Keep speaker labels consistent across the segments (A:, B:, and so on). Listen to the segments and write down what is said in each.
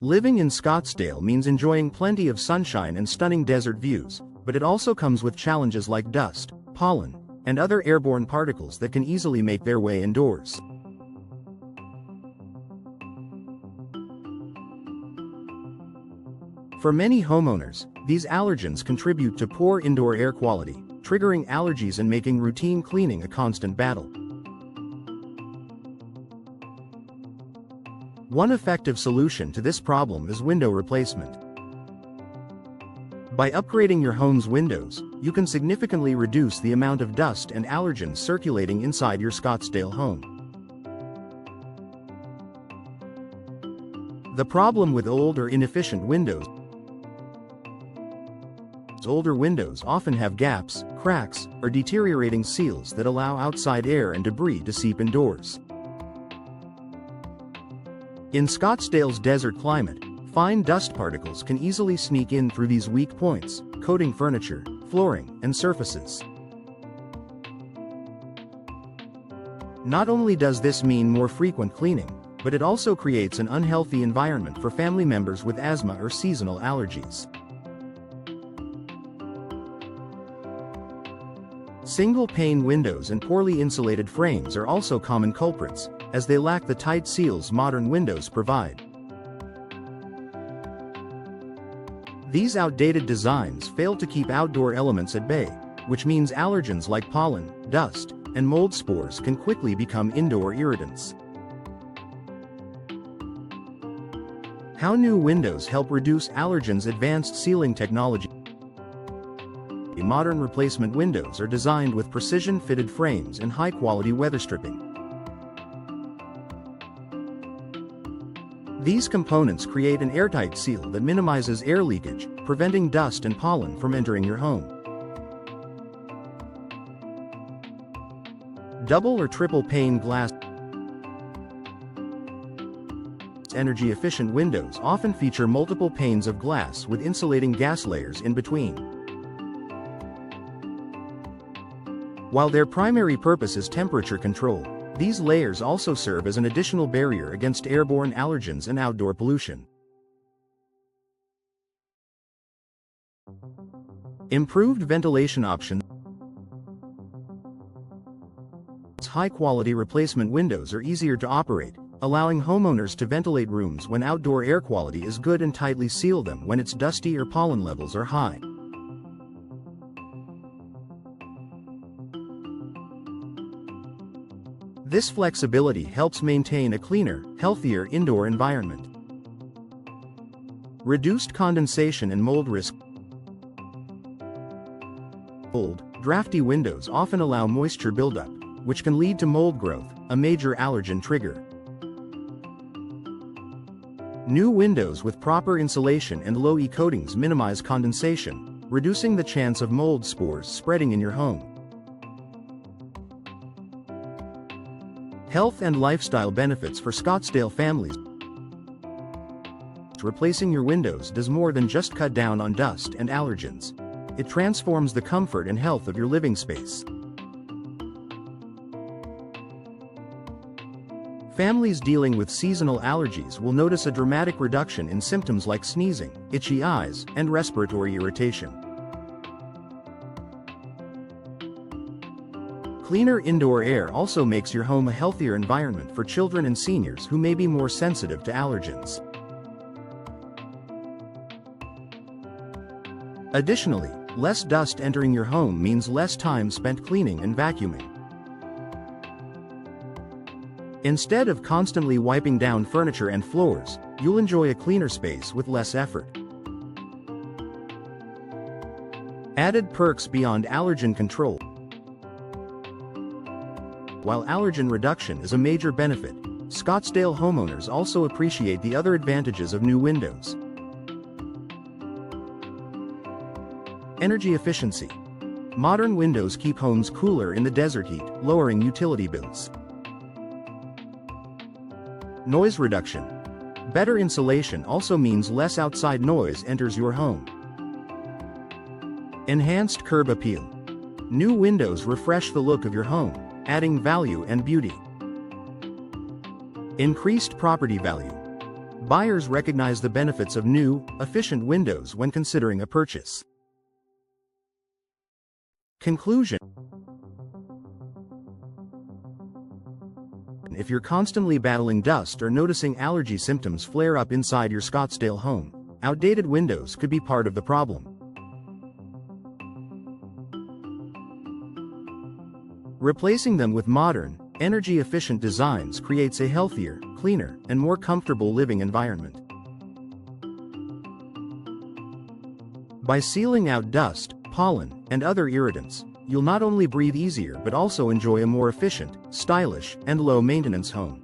A: Living in Scottsdale means enjoying plenty of sunshine and stunning desert views, but it also comes with challenges like dust, pollen, and other airborne particles that can easily make their way indoors. For many homeowners, these allergens contribute to poor indoor air quality, triggering allergies and making routine cleaning a constant battle. One effective solution to this problem is window replacement. By upgrading your home's windows, you can significantly reduce the amount of dust and allergens circulating inside your Scottsdale home. The problem with old or inefficient windows: older windows often have gaps, cracks, or deteriorating seals that allow outside air and debris to seep indoors. In Scottsdale's desert climate, fine dust particles can easily sneak in through these weak points, coating furniture, flooring, and surfaces. Not only does this mean more frequent cleaning, but it also creates an unhealthy environment for family members with asthma or seasonal allergies. Single-pane windows and poorly insulated frames are also common culprits, as they lack the tight seals modern windows provide. These outdated designs fail to keep outdoor elements at bay, which means allergens like pollen, dust, and mold spores can quickly become indoor irritants. How new windows help reduce allergens? Advanced sealing technology. Modern replacement windows are designed with precision-fitted frames and high-quality weather stripping. These components create an airtight seal that minimizes air leakage, preventing dust and pollen from entering your home. Double or triple pane glass. Energy-efficient windows often feature multiple panes of glass with insulating gas layers in between. While their primary purpose is temperature control, these layers also serve as an additional barrier against airborne allergens and outdoor pollution. Improved ventilation options. High-quality replacement windows are easier to operate, allowing homeowners to ventilate rooms when outdoor air quality is good and tightly seal them when it's dusty or pollen levels are high. This flexibility helps maintain a cleaner, healthier indoor environment. Reduced condensation and mold risk. Old, drafty windows often allow moisture buildup, which can lead to mold growth, a major allergen trigger. New windows with proper insulation and low-E coatings minimize condensation, reducing the chance of mold spores spreading in your home. Health and lifestyle benefits for Scottsdale families. Replacing your windows does more than just cut down on dust and allergens. It transforms the comfort and health of your living space. Families dealing with seasonal allergies will notice a dramatic reduction in symptoms like sneezing, itchy eyes, and respiratory irritation. Cleaner indoor air also makes your home a healthier environment for children and seniors who may be more sensitive to allergens. Additionally, less dust entering your home means less time spent cleaning and vacuuming. Instead of constantly wiping down furniture and floors, you'll enjoy a cleaner space with less effort. Added perks beyond allergen control. While allergen reduction is a major benefit, Scottsdale homeowners also appreciate the other advantages of new windows. Energy efficiency. Modern windows keep homes cooler in the desert heat, lowering utility bills. Noise reduction. Better insulation also means less outside noise enters your home. Enhanced curb appeal. New windows refresh the look of your home, adding value and beauty. Increased property value. Buyers recognize the benefits of new, efficient windows when considering a purchase. Conclusion: if you're constantly battling dust or noticing allergy symptoms flare up inside your Scottsdale home, outdated windows could be part of the problem. Replacing them with modern, energy-efficient designs creates a healthier, cleaner, and more comfortable living environment. By sealing out dust, pollen, and other irritants, you'll not only breathe easier but also enjoy a more efficient, stylish, and low-maintenance home.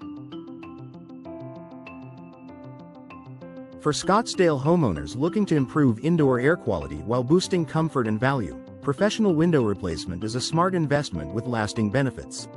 A: For Scottsdale homeowners looking to improve indoor air quality while boosting comfort and value, professional window replacement is a smart investment with lasting benefits.